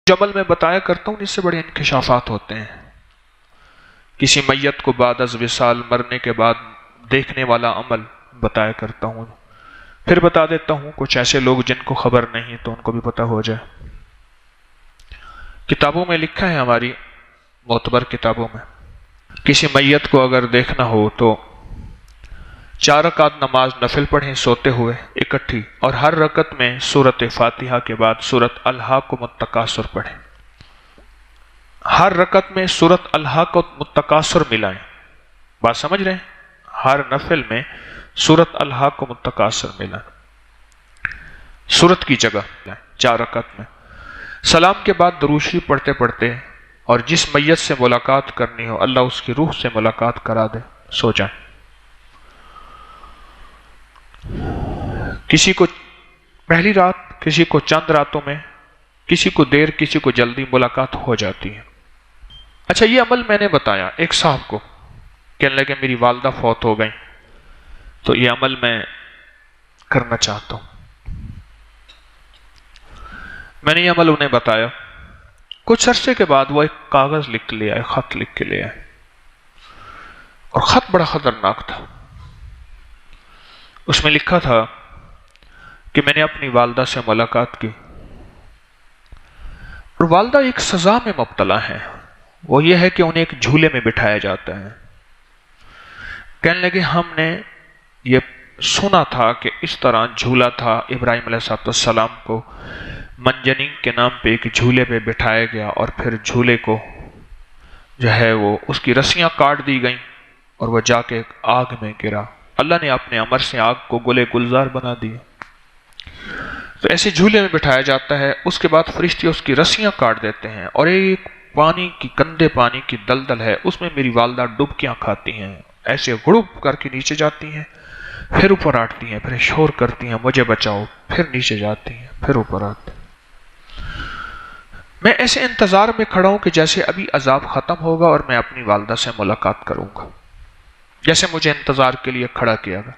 جو عمل میں بتایا کرتا ہوں اس سے بڑے انکشافات ہوتے ہیں. کسی میت کو بعد از وصال مرنے کے بعد دیکھنے والا عمل بتایا کرتا ہوں. پھر بتا دیتا ہوں کچھ ایسے لوگ جن کو خبر نہیں تو ان کو بھی پتہ ہو جائے. کتابوں میں لکھا ہے، ہماری معتبر کتابوں میں، کسی میت کو اگر دیکھنا ہو تو 4 رکعت نماز نفل پڑھیں سوتے ہوئے اکٹھی، اور ہر رکعت میں سورۃ فاتحہ کے بعد سورۃ الہاکم التکاثر پڑھیں. ہر رکعت میں سورۃ الہاکم التکاثر ملائیں. بات سمجھ رہے ہیں؟ ہر نفل میں سورۃ الہاکم التکاثر ملائیں، سورت کی جگہ 4 رکعت میں. سلام کے بعد درود شریف پڑھتے پڑھتے، اور جس میت سے ملاقات کرنی ہو اللہ اس کی روح سے ملاقات کرا دے، سو جائیں. کسی کو پہلی رات، کسی کو چند راتوں میں، کسی کو دیر، کسی کو جلدی ملاقات ہو جاتی ہے. اچھا، یہ عمل میں نے بتایا. ایک صاحب کو کہنے لگے میری والدہ فوت ہو گئیں تو یہ عمل میں کرنا چاہتا ہوں. میں نے یہ عمل انہیں بتایا. کچھ عرصے کے بعد وہ ایک کاغذ لکھ لے آئے، خط لکھ کے لے آئے، اور خط بڑا خطرناک تھا. اس میں لکھا تھا کہ میں نے اپنی والدہ سے ملاقات کی، اور والدہ ایک سزا میں مبتلا ہے. وہ یہ ہے کہ انہیں ایک جھولے میں بٹھایا جاتا ہے. کہنے لگے ہم نے یہ سنا تھا کہ اس طرح جھولا تھا، ابراہیم علیہ السلام کو منجنیق کے نام پہ ایک جھولے پہ بٹھایا گیا، اور پھر جھولے کو جو ہے وہ اس کی رسیاں کاٹ دی گئیں اور وہ جا کے آگ میں گرا. اللہ نے اپنے امر سے آگ کو گلے گلزار بنا دیا. تو ایسے جھولے میں بٹھایا جاتا ہے. اس کے بعد فرشتے اس کی رسیاں کاٹ دیتے ہیں، اور ایک پانی کی، گندے پانی کی دلدل ہے، اس میں میری والدہ ڈبکیاں کھاتی ہیں، ایسے غڑپ کر کے نیچے جاتی ہیں، پھر اوپر آٹتی ہیں، پھر شور کرتی ہیں مجھے بچاؤ، پھر نیچے جاتی ہیں، پھر اوپر آتی ہیں. میں ایسے انتظار میں کھڑا ہوں کہ جیسے ابھی عذاب ختم ہوگا اور میں اپنی والدہ سے ملاقات کروں گا، جیسے مجھے انتظار کے لیے کھڑا کیا گیا.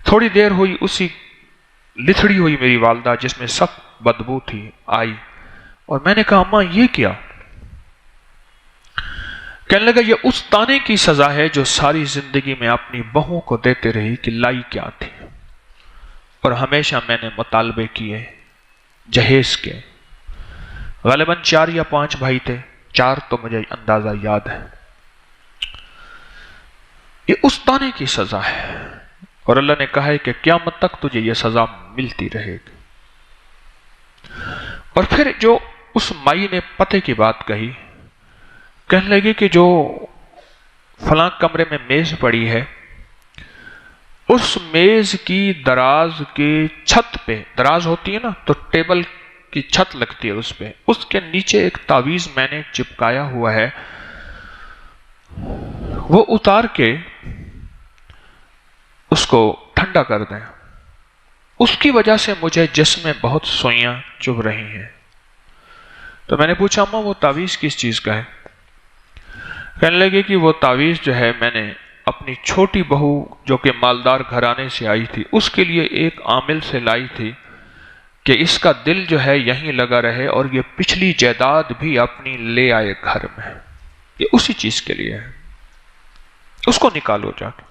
تھوڑی دیر ہوئی، اسی لتھڑی ہوئی میری والدہ جس میں سخت بدبو تھی آئی، اور میں نے کہا اماں یہ کیا؟ کہنے لگا یہ اس تانے کی سزا ہے جو ساری زندگی میں اپنی بہوں کو دیتے رہی کہ لائی کیا تھی، اور ہمیشہ میں نے مطالبے کیے جہیز کے. غالباً 4 یا 5 بھائی تھے، 4 تو مجھے اندازہ یاد ہے. یہ اس تانے کی سزا ہے، اور اللہ نے کہا ہے کہ قیامت تک تجھے یہ سزا ملتی رہے گی. اور پھر جو اس مائی نے پتے کی بات کہی، کہنے لگے کہ جو فلاں کمرے میں میز پڑی ہے، اس میز کی دراز کی چھت پہ، دراز ہوتی ہے نا تو ٹیبل کی چھت لگتی ہے اس پہ، اس کے نیچے ایک تعویذ میں نے چپکایا ہوا ہے، وہ اتار کے اس کو ٹھنڈا کر دیں. اس کی وجہ سے مجھے جسم میں بہت سوئیاں چبھ رہی ہیں. تو میں نے پوچھا اماں وہ تعویذ کس چیز کا ہے؟ کہنے لگے کہ وہ تعویذ جو ہے میں نے اپنی چھوٹی بہو جو کہ مالدار گھرانے سے آئی تھی اس کے لیے ایک عامل سے لائی تھی کہ اس کا دل جو ہے یہیں لگا رہے، اور یہ پچھلی جائیداد بھی اپنی لے آئے گھر میں. یہ اسی چیز کے لیے ہے، اس کو نکالو جا کے.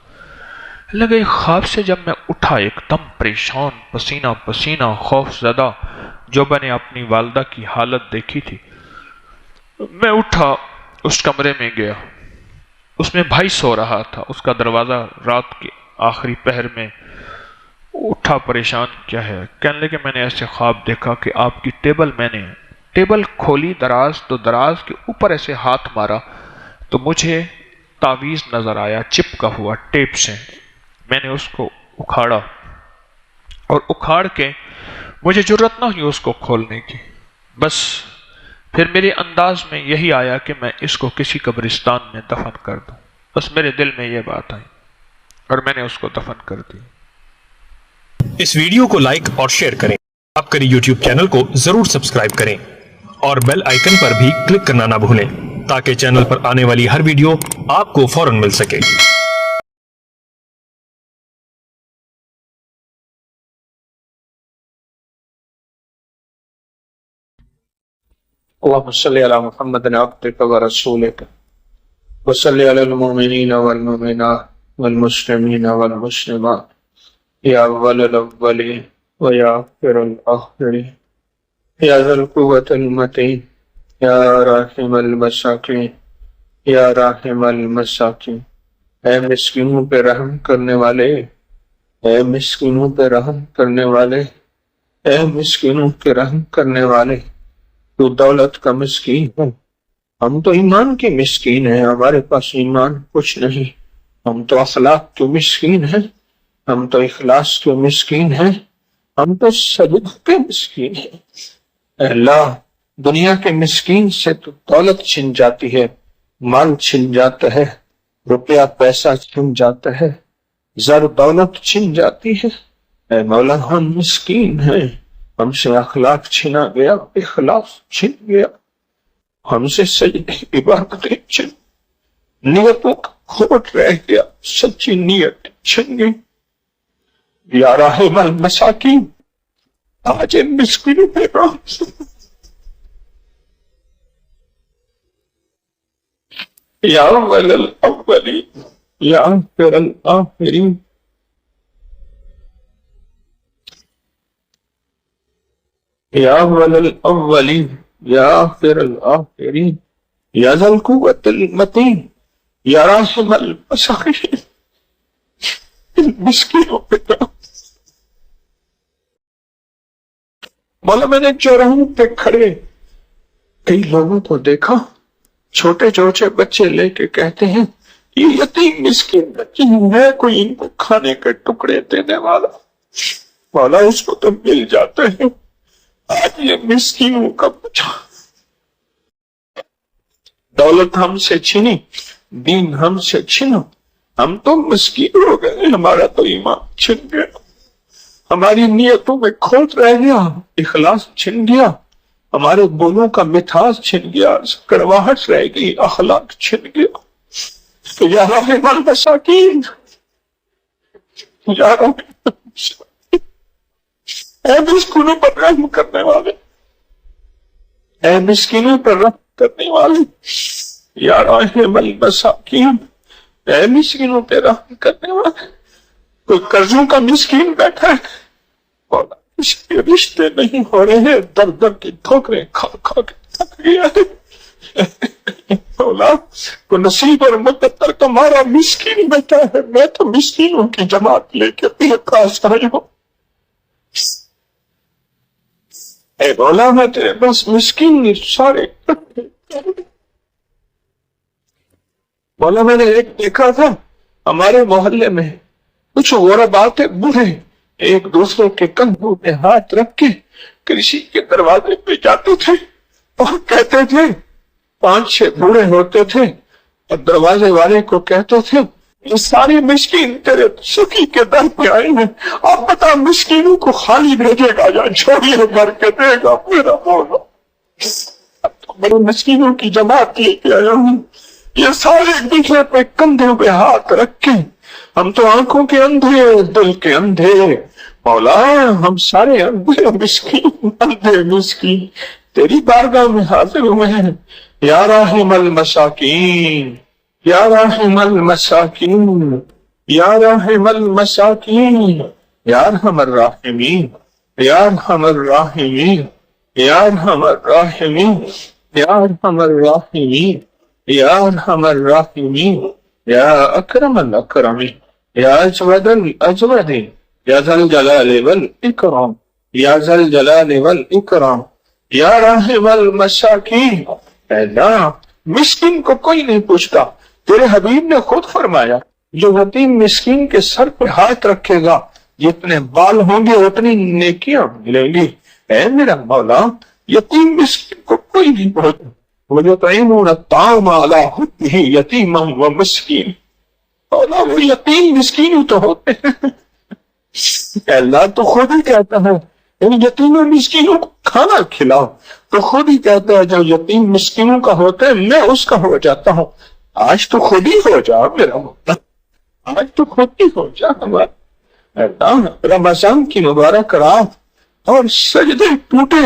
لگے خواب سے جب میں اٹھا ایک دم پریشان، پسینہ پسینہ، خوف زدہ، جو میں نے اپنی والدہ کی حالت دیکھی تھی، میں اٹھا اس کمرے میں گیا. اس میں بھائی سو رہا تھا، اس کا دروازہ رات کے آخری پہر میں اٹھا پریشان کیا ہے. کہنے لگے میں نے ایسے خواب دیکھا کہ آپ کی ٹیبل، میں نے ٹیبل کھولی دراز تو دراز کے اوپر ایسے ہاتھ مارا تو مجھے تعویذ نظر آیا چپکا ہوا ٹیپ سے. میں نے اس کو اکھاڑا، اور اکھاڑ کے مجھے جرت نہ ہوئی اس کو کھولنے کی. بس پھر میرے انداز میں یہی آیا کہ میں اس کو کسی قبرستان میں دفن کر دوں. بس میرے دل میں یہ بات آئی اور میں نے اس کو دفن کر دی. اس ویڈیو کو لائک اور شیئر کریں. آپ کری یوٹیوب چینل کو ضرور سبسکرائب کریں اور بیل آئیکن پر بھی کلک کرنا نہ بھولیں تاکہ چینل پر آنے والی ہر ویڈیو آپ کو فوراً مل سکے. اللهم صل على محمد عبدك ورسولك وصل على المؤمنين والمؤمنات والمسلمين والمسلمات يا أول الأولين ويا آخر الآخرين يا ذا القوة المتين يا راحم المساکین یا راحم المساکین، اے مسکینوں پہ رحم کرنے والے، اے مسکینوں پہ رحم کرنے والے، اے مسکینوں پہ رحم کرنے والے، تو دولت کا مسکین ہے، ہم تو ایمان کے مسکین ہیں، ہمارے پاس ایمان کچھ نہیں، ہم تو اخلاق کے مسکین ہیں، ہم تو اخلاص کے مسکین ہیں، ہم تو سجدہ کے مسکین ہیں۔ اے اللہ، دنیا کے مسکین سے تو دولت چھن جاتی ہے، مال چھن جاتا ہے، روپیہ پیسہ چھن جاتا ہے، زر دولت چھن جاتی ہے۔ اے مولا، ہم مسکین ہیں، ہم سے اخلاق چھنا گیا، اخلاص چھن گیا، ہم سے سجدہ عبادتیں چھن، نیتوں کا کھوٹ رہ گیا، سچی نیت چھن گئی۔ یا راحم المساکین، آج مسکینوں پہ رحم، یا اول الاولین یا آخر الآخرین، یا اول الاولین یا آخر الآخرین، یا ذا القوة المتین یا راحم المساکین، ان مسکینوں پہ رحم۔ مولا، میں نے چوراہوں پہ کھڑے کئی لوگوں کو دیکھا، چھوٹے چھوٹے بچے لے کے کہتے ہیں یہ یتیم مسکین بچے ہیں، کوئی ان کو کھانے کے ٹکڑے دینے والا۔ مولا، اس کو تو مل جاتے ہیں، آج یہ مسکینوں کا بچہ، دولت ہم سے چھینی، دین ہم سے چھینا، ہم تو مسکین ہو گئے، ہمارا تو ایمان چھن گیا، ہماری نیتوں میں کھوٹ رہ گیا، اخلاص چھن گیا، ہمارے بولوں کا مٹھاس چھن گیا، کڑواہٹ رہ گئی، اخلاق چھن گیا۔ تو یا راحم المساکین، یا راحم المساکین، اے مسکینوں پر رحم کرنے والے، اے مسکینوں پر رحم کرنے والے، یا راحم المساکین، اے مسکینوں پہ رحم کرنے والے۔ کوئی قرضوں کا مسکین بیٹھا ہے، مولا اس کے رشتے نہیں ہو رہے ہیں، در در کی ٹھوکریں کھا کھا کے تھک گیا ہے۔ مولا، کو نصیب اور مقدر تمہارا مسکین بیٹھا ہے، میں تو مسکینوں کی جماعت لے کے اپنے پاس آئی ہوں۔ اے مولا، میں تیرے بس مسکین سارے مولا، میں نے ایک دیکھا تھا ہمارے محلے میں، کچھ غربا تھے، بوڑھے، ایک دوسرے کے کندھوں پہ ہاتھ رکھ کے کسی کے دروازے پہ جاتے تھے اور کہتے تھے، 5-6 بوڑھے ہوتے تھے اور دروازے والے کو کہتے تھے یہ سارے مسکین تیرے سخی کے در پہ آئے ہیں، آپ بتا مسکینوں کو خالی بھیجے گا یا جھولیاں بھر کے دے گا میرا مولا؟ اب تو بڑے مسکینوں کی جماعت لے کے آیا ہوں، یہ سارے ایک دوسرے پہ کندھوں پہ ہاتھ رکھ کے، ہم تو آنکھوں کے اندھے، دل کے اندھے، مولا ہم سارے اندھے مسکین، اندھے مسکین تیری بارگاہ میں حاضر ہوئے ہیں۔ یا راحم المساکین، یا راحم المساکین، یا راحم المساکین، یا ارحم الراحمین، یا ارحم الراحمین، یا ارحم الراحمین، یا ارحم الراحمین، یا ارحم الراحمین، یا اکرم الاکرمین، یا اجود الاجودین، یا ذا الجلال والاکرام، یا ذا الجلال والاکرام، یا راحم المساکین۔ اے اللہ، مسکین کو کوئی نہیں پوچھتا، تیرے حبیب نے خود فرمایا جو یتیم مسکین کے سر پہ ہاتھ رکھے گا جتنے بال ہوں گے اتنی نیکیاں ملیں گی۔ اے میرا مولا، یتیم مسکین کو کوئی نہیں پوچھتا، وَيُطْعِمُونَ الطَّعَامَ عَلَىٰ حُبِّهِ يَتِيمًا وَمِسْكِينًا۔ مولا، وہ یتیم مسکین تو ہوتے ہیں، اللہ تو خود ہی کہتا ہے ان یتیموں مسکینوں کو کھانا کھلاؤ، تو خود ہی کہتا ہے جو یتیم مسکینوں کا ہوتا ہے میں اس کا ہو جاتا ہوں۔ آج تو خود ہی ہو جا میرا مولا، آج تو خود ہی ہو جا ہمارا۔ رمضان کی مبارک رات اور سجدے ٹوٹے